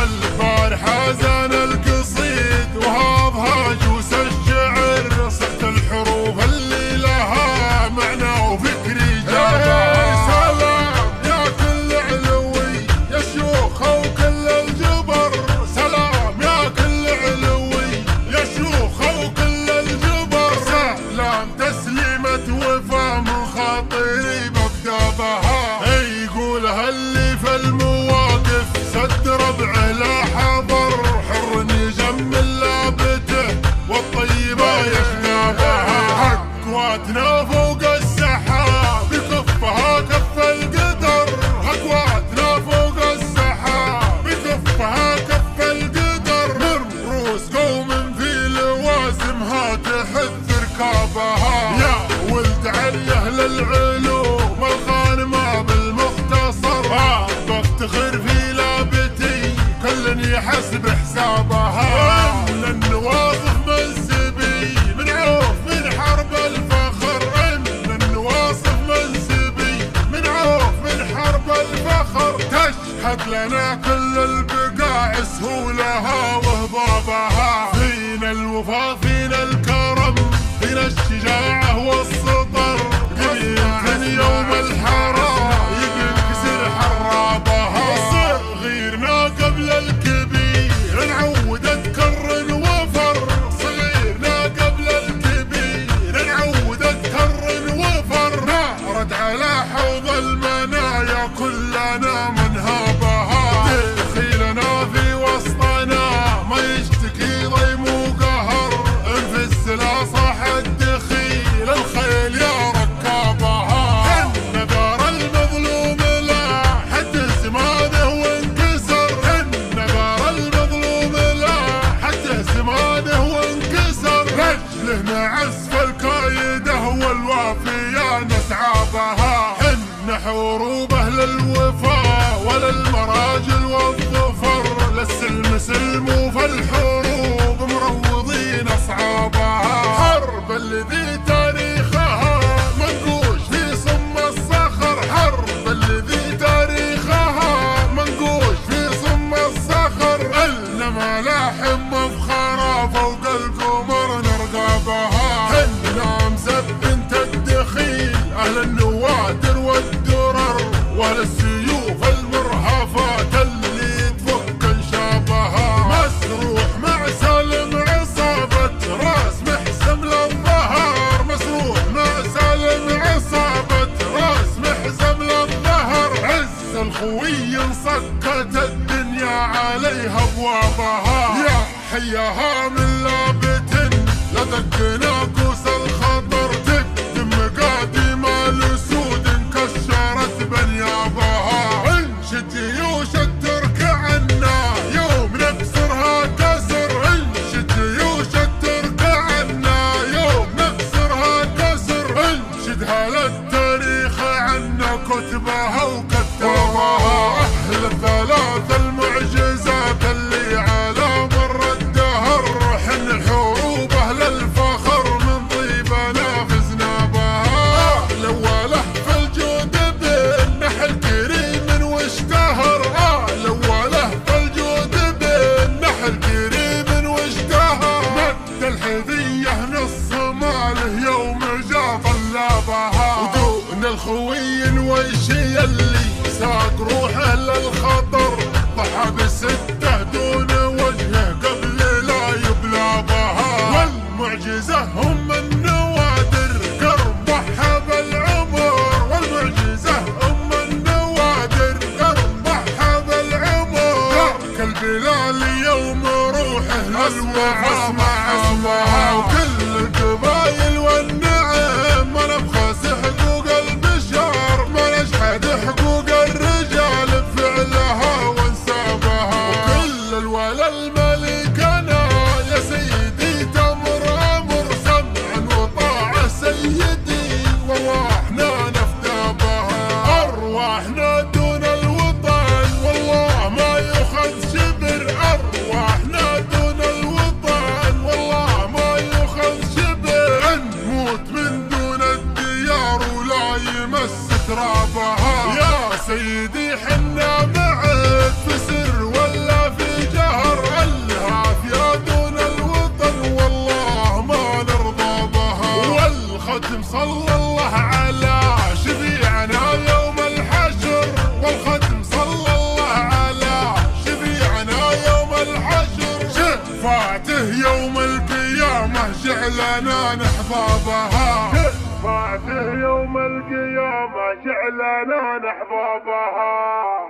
البارحة زان القصيد وهاضها جوس الشعر، صحت الحروف اللي لها معنى وفكري جابها. سلام يا كل علوي يا شيوخ وكل الجبر، سلام يا كل علوي يا شيوخ وكل الجبر. سلام تسليمة وفا من خاطري ببدا بها، يقولها اللي في المواقف سد ربعه لا حضر، حر يجمل لابته والطيبة يخنابها. اكواتنا فوق السحاب بكفها كف القدر، اكواتنا فوق السحاب بكفها كف القدر. من روس قوم في لوازمها تحث ركابها، يا ولد علي اهل العلوم الغانمة بالمختصر. بفتخر في لابتي كل يحسب حسابها، ان النواصف منسبي من عوف من حرب الفخر، ان النواصف منسبي من عوف من حرب الفخر. تشهد لنا كل البقاع سهولها وهضابها، فينا الوفا فينا الكرم فينا الشجاعة والسطر. قبيلة يوم الحرام ينكسر حرابها، صغيرنا قبل الكبير نعود تكرر وفر، صغيرنا قبل الكبير نعود تكرر وفر. نارد على حوض المنايا كلنا منهابها، دخيلنا في وسطنا ما يشتكي ضيم وقهر، انفس لا صاح الدخيل الخيل يا ركابها. ان دار المظلوم لا حد زمانه وانكسر، ان دار المظلوم لا حد زمانه وانكسر. رجله نعس فالكايده والوافيه نسعى بها، ان حروب اهل الوفا ولا المراجل والظفر، للسلم سلم وفالحروب مروضين اصحابها. حرب الذي تاريخها منقوش في صم الصخر، حرب الذي تاريخها منقوش في صم الصخر. النا ملاحم مفخرة فوق القمر نرقبها، حنا مسبنت الدخيل اهل النوادر والدرر، واهل السيوف المرهفات اللي تفك انشابها. مسروح مع سالم عصابة راس محسم للظهر، مسروح مع سالم عصابة راس محسم للظهر. عز الخوي انصكت الدنيا عليها ابوابها، يا حياها من لابت لدق ناقوس الخطر، تقدم مقادم الاسود انكسرت بنيابها. انشد جيوش الترك عنا يوم نكسرها كسر، انشد جيوش الترك عنا يوم نكسرها كسر. انشدها للتاريخ عنا كتبها وكتابها، اهل الثلاث المعجزات اللي على مر الدهر. حن الحروب اهل الفخر من طيبنا فزنا بها، الاوله في الجود بالنحل كريم واشتهر، الاوله في الجود بالنحل كريم واشتهر. مد الحذيه نص ماله يوم جا طلابها، ودون الخوي الويشي اللي ساق روحه للخطر، ضحى بسته دون وجهه قبل لا يبلى بها. والمعجزة هم النوادر قرب ضحى بالعمر، والمعجزة هم النوادر قرب ضحى بالعمر. ترك البلال يوم روحه للوفا معها، وكل القبايل والنعم ما نبخس حقوق البشر، ما نجحد حقوق الرجال بفعلها وانسابها. وكل الولا الملك انا يا سيدي تمر امر، سمعا وطاعه سيدي وارواحنا نفدى بها. ارواحنا دون الوطن والله ما يؤخذ شبر، ارواحنا دون الوطن والله ما يؤخذ شبر. شعلنا نحبابها، شفاعته يوم القيامة شعلنا نحبابها.